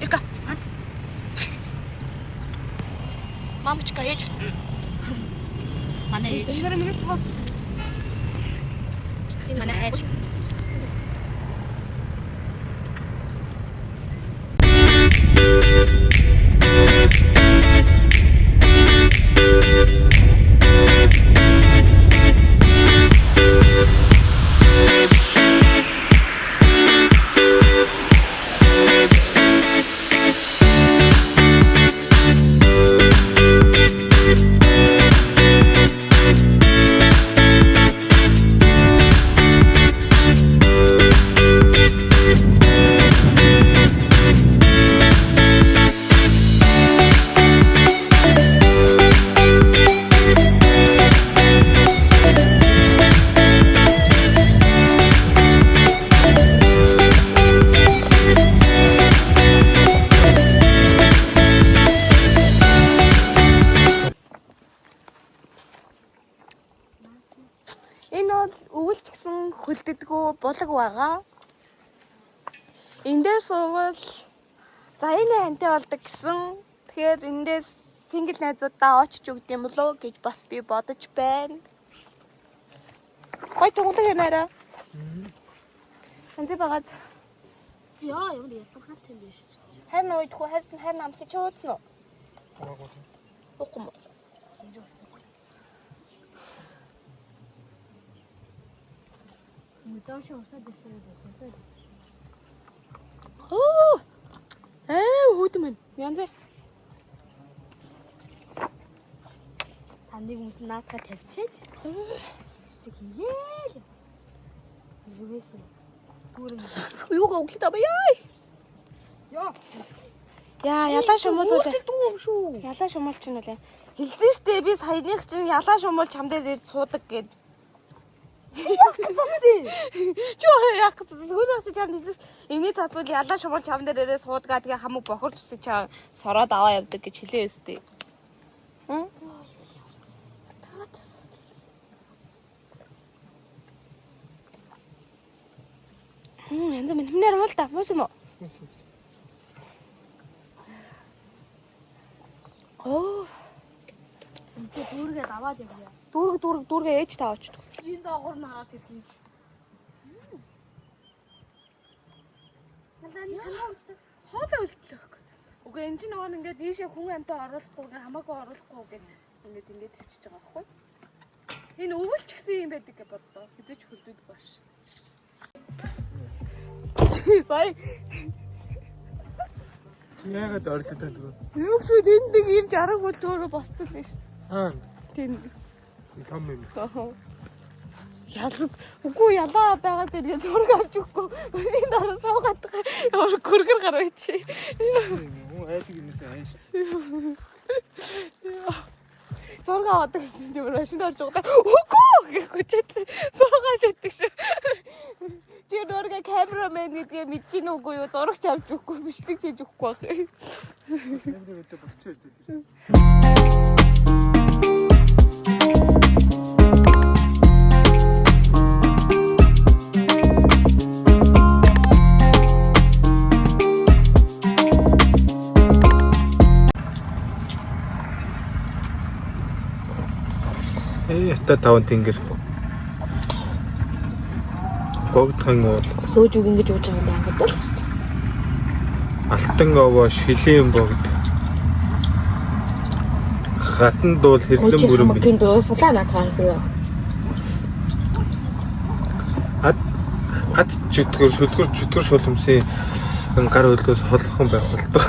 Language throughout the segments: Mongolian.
Ирка. Мамочка, едь. Манай едь. Манай едь. Хөлдөггүй булаг байгаа. Эндээс уувал за энэ анти болдог гэсэн. Тэгэхээр эндээс сингл найзуудаа очиж өгд юм болоо гэж бас би бодож байна. Гой тунгалаг яраарай. Анзи багаз. Яа, ямар ятгахад юм биш. Харин уйдгүй харин амсыг чи ууцсан уу? Уухгүй мó. Мөдөш усаад ирсэн. Оо! Хөөдмөн. Янзаа. Таныг хүмүүс наадгаа тавьчихаач. Штик хийгээл. Зүгээсээ. Гүрэн. Юугаа өглөө та баяа. Яа, ялаа шумуулаа. Дүүм шүү. Ялаа шумуул чинь үлээ. Хэлсэн штэ би саяных чинь ялаа шумуул чам дээр суудаг гэд. Яах гэсэн. Чөөр яах гэсэн. Сүүлийн чам хэлсэн ш. Эний цацуул ялаа шумуул чам дээр ирээ суудгаа тэгээ хамаг бохорч үсэж чаа сороод аваа явдаг гэж хэлээ өстэй. Хм? Янз минь хэмнэр уул та. Мус юм уу? Оо. Үнтэй дүүргээд аваад явъя. Дүүргээ ээж та очдог. Энд доогоор нь хараад ирэх юм. Надад санаа унцдаг. Хоолой үлдлэх. Үгүй энэ чинь нөгөө ингээд ийшээ хүн амтаа оруулахгүй ингээд хамаагүй оруулахгүй гэд ингээд тавьчихж байгаа байхгүй. Энэ өвөлч гэсэн юм байдаг гэж боддоо. Хизээч хөлдөдөг бааш. Чи сая яагаад орлоо таа тэгвэл. юу гэсэн тэнд нэг юм жаргал бүлтгөөрөө босцол биш. Аа. Тэнд. Том юм. Үгүй ялаа байгаа дээр зураг авч өгөхгүй. Өний дараа суугаад ямар гүргэр гараа чи. Хүн айдаг юмсаа айн шүү. Зураг аваад гэсэн чи машин орж байгаа. Үгүй гэхгүй ч суугаад байдаг шүү. Чи нөргө камерамен гэдгээ мэдчихэв үгүй юу? Зурагч авч өгөхгүй бичлэг хийж өгөхгүй байх. Камер өдөө болчихсон тийм. Ята 5 тэнгэр. Богдхан бол Сөөж үг ингэж ууж байгаа юм байна л шүү дээ. Алтан овоо шилийн богд. Хатан дуул хэрлэн бүрэн бий. Макин дуусалаа надад юу. Ад чөтгөр шулмсын гар хөлөөс холхон байх болдог.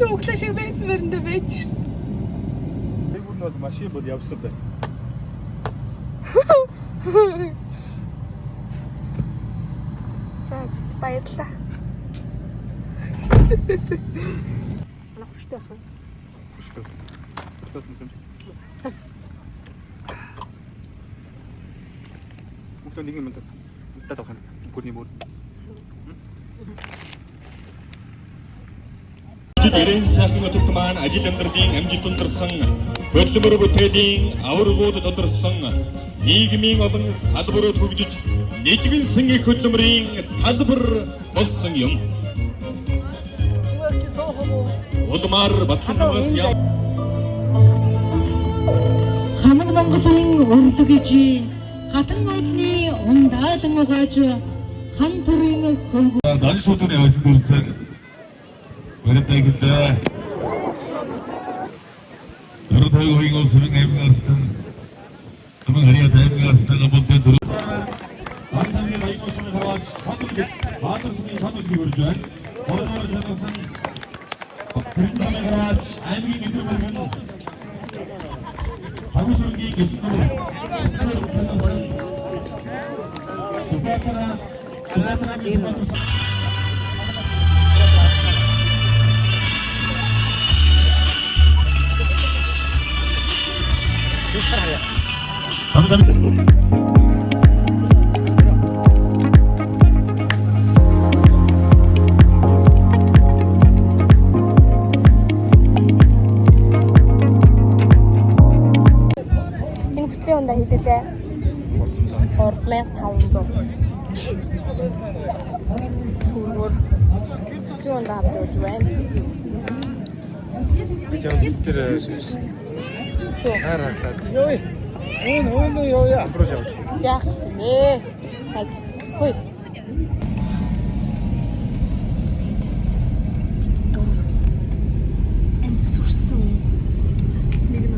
Өглөө шиг байсан мөрөндөө байж шин. Тэр бүр бол машин бол явсан бай. Тагс. Баярлалаа. Манай хөштэй ах. Мөхтөө нэг юм даа. Даа тавхан. Гүрний мөр. Тэрэн сайхан өдөрт маань ажил амьдралын амжилт унтарсан хөдөлмөр бүтээлийн аваргууд тодорсон нийгмийн олон салбарууд хөгжиж нийжмэлсэн их хөдөлмөрийн талбар болсон юм. Улмаар Батлангаас яв. Хамаг Монголын урд гэж хатан олны ундаалan угааж хан төрийн хөргө 단수들의 얼굴은 그랬다기때 여러분이 이거 수행 해보겠습니다. 그러면 우리가 대비하겠습니다. 한번 더 들어. 반상에 이거 수행 하러 사도기 반수기 그러죠. 오늘은 저것은 그림상에 가라 아이미 이들은 방수기 교수들 Энэ хүслийн ундаа хэдэлээ? 3500. Түр хүслийн ундаа авч явж байна. Тэр харахлаад. Йой. Өө ёо апрош яваа. Яах гэсэн нэ? Хөөе. Эм сүрсэн. Нэг нь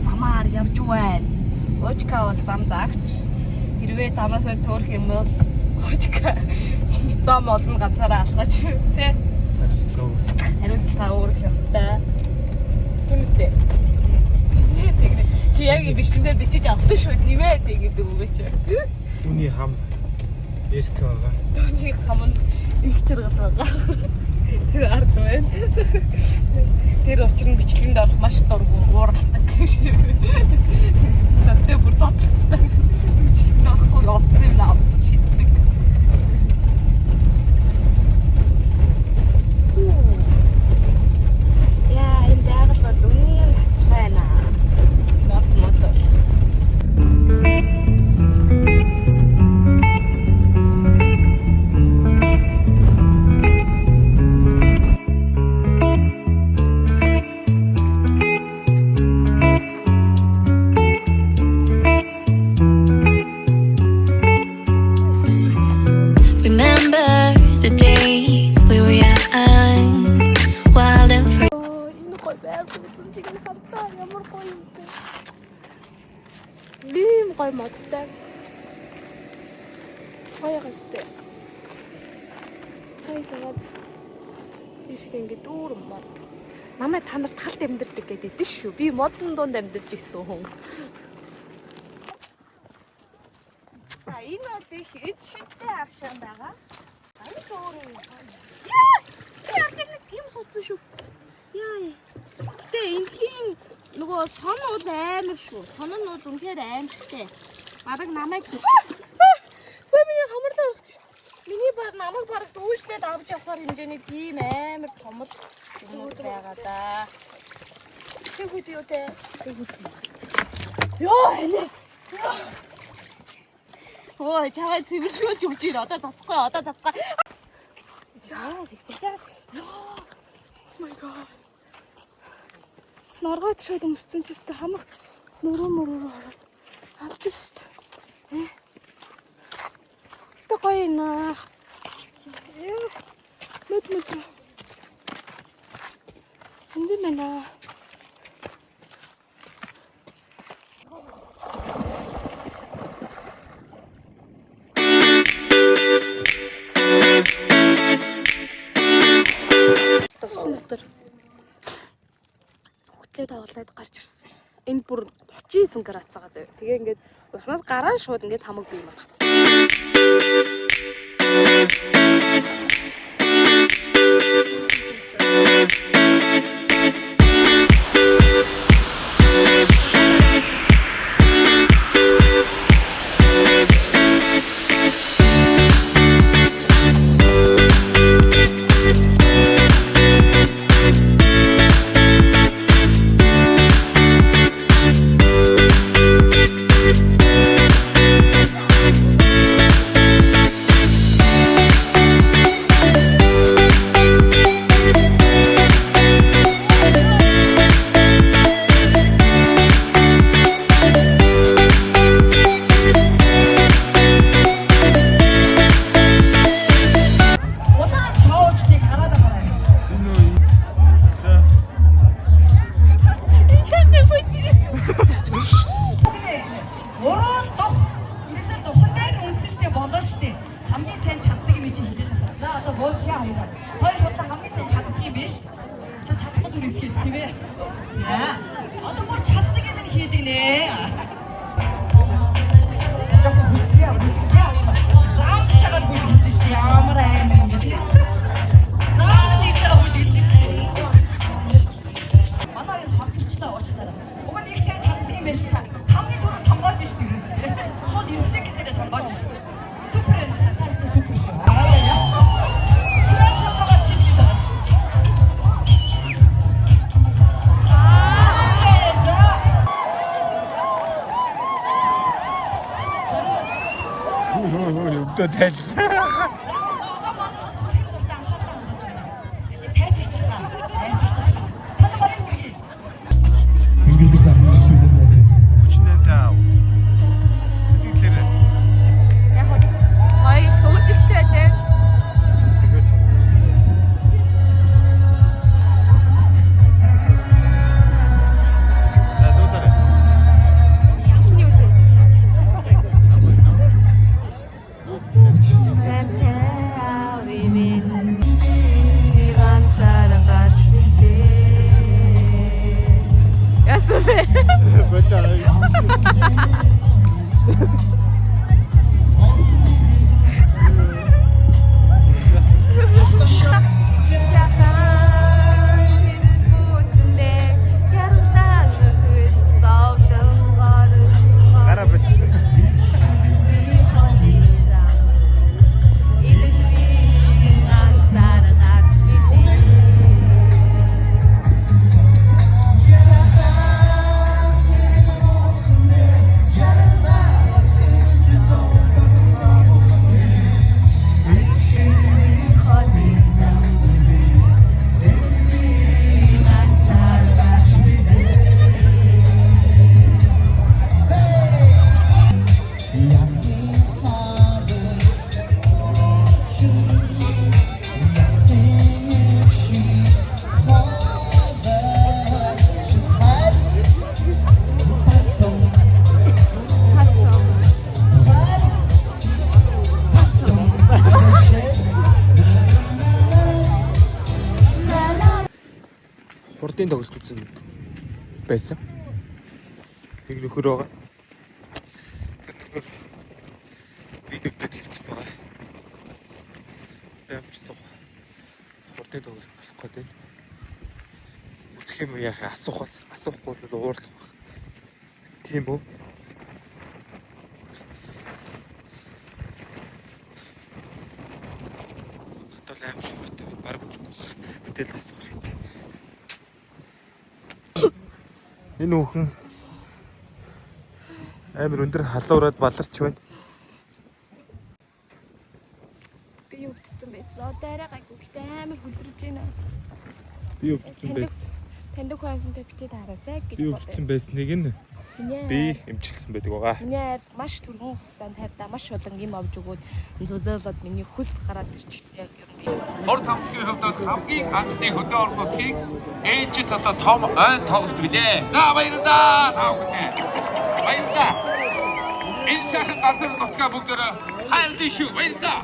замаар явж байна. Очка бол зам заагч. Хэрвээ замаасаа төөрөх юм бол очка зам олон ганцаараа алхаж тий. Хариуцлага өөрөх ёстой. Тийм үстэй. Чи яг бичлэгээр бичиж авсан шүү тийм ээ гэдэг үгээ чи. Түүний хам эрх байгаа. Түүний хам нь их чиргал байгаа. Тэр ард байна. Тэр учир нь бичлэгэнд орох маш дургу ууралдаг гэж. Тэгтээ бүр зодлоо. Бичлэгэнд орохгүй олцсон юм аа шийддэг. Яа, энэ байгаль бол үнэн тасрах байна. Мод. Remember the days we were young, wild and free. Энэ гой байгаад үзмжиг нь хавтаа ямар гоё юм бэ? Ийм гоё модтай. Гоё гэстэй. Хайсагаз. Ишг ингэ дүүрэн мод. Намайг та нарт талд амьдэрдэг гэдэг шүү. Би модон донд амьдарч ирсэн хүн. За энэ өдөө хэд шигтэй аршаан байгаа. Ани төөрөө. Яа, яг тийм суудсан шүү. Яа. Гэтэ энхийн нөгөө сон бол амар шүү. Сон нь бол үнэхээр аимшигтэй. Бараг намайг Сая миний хамарлаа өгч. Миний баг намайг бараг дүүжлээд авч явахаар хэмжээний тийм амар томд зүйл байгаа да. Тэгвэл юу те? Тэгвэл юм басна. Йоо, энэ. Ой, чаваа цэвэршүүлж өгч ир. Одоо цацхгүй. Яа, сэгсэж байгаа. Oh my god. Наргой төшөөд өмссөн ч гэсэн хамаг мөрөө хараад алж шít. Өстө гоё наа. Мэд. Энд мэнэ. Дотор хөтлөө давуулаад гарч ирсэн. Энд бүр 39 градусгаа заяа. Тэгээ ингээд уснаас гараа шууд ингээд хамаг бий манахт. чаддаг юм чинь хэлээд байна. За одоо боочиа хоёроо. Хоёр удаа хамгийн сайн чаддаг юм биш. За чадахгүй дүр эсгээд тийм ээ. За одоо бүр чаддаг юм хийдэг нэ. Жохоо бүхий бүхий. Зааж чагаад бүжиж шээ. Ямар аймаг юм бэ? Зааж чагаад бүжиж шээ. Манай энэ хавчирчлаа уучлаарай. Уг нь их сайн чаддаг юм биш. Хамгийн түрүү тонгоож шээ юу. Шууд имлэг гэдэг тонгоож шээ. Супер супер шээ. Өдөө тайл. Хурдын тоглолт үзсэн байсан. Нэг нөхөр байгаа. Тэр нөхөр видеогт хийсэн байгаа. Дэмжсэн. Хурдын тоглолт болох гэдэг. Үзэх юм яах асуухгүй л уурлах баг. Тийм үү? Тэгэл аим шигтэй баг үзэхгүй. Тэгэл асуух хэрэгтэй. Энэ хүүхэн амар өндөр халуураад баларч байна. Би өвдсөн байсан. Одоо арай гайгүй. Гэтэ амар хүлрэж байна. Би өвдсөн байсан. Танд хүүхэнтэй битээ таараасай гэж Би өвдсөн байсныг нь би эмчилсэн байдаг байгаа. Миний маш түргэн хугацаанд хайртаа маш олон юм авч өгөөд зөзөөлөд миний хүс гараад ирчихсэн яг юм би. Хор тамхины хувьд хамгийн анхны хөдөө орнуудыг ээлжид одоо том айн тоглолт билээ. За баярлалаа таа бүхэн. Баярлалаа. Энэ сайхан газар нутгаа бүгдөө хайрлаа шүү. Баярлалаа.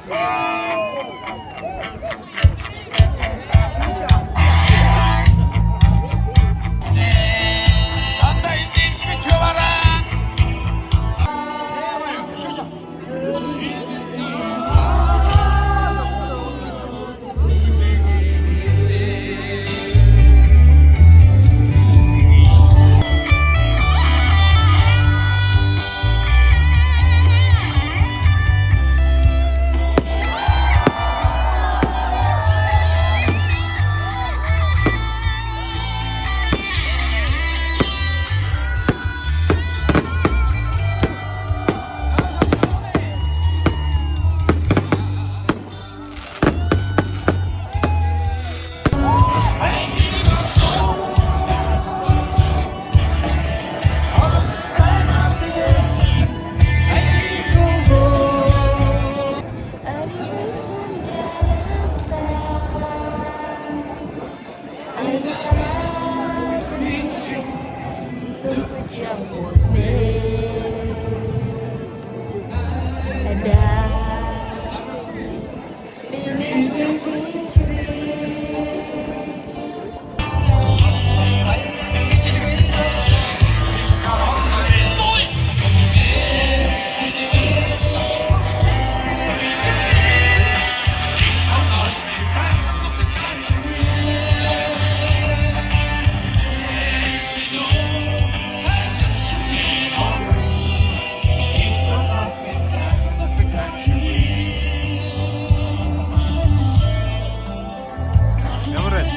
Ямар байна?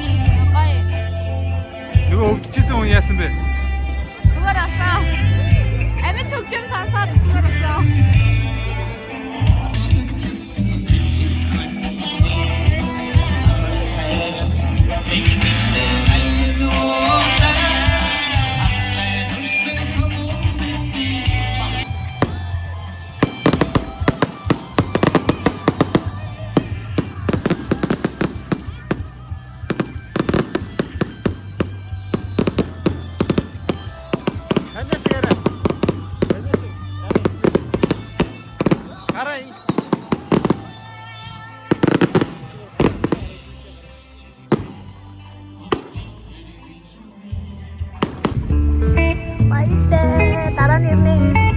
Гоё. Нөгөө өвдөжсэн хүн яасан бэ? Зүгээр асаа. Амьд төгжим сонсоод зүгээр асаа. Санаа шиг арай. Санаа шиг. Гараа. Баяртай. Дараа нь ирнэ.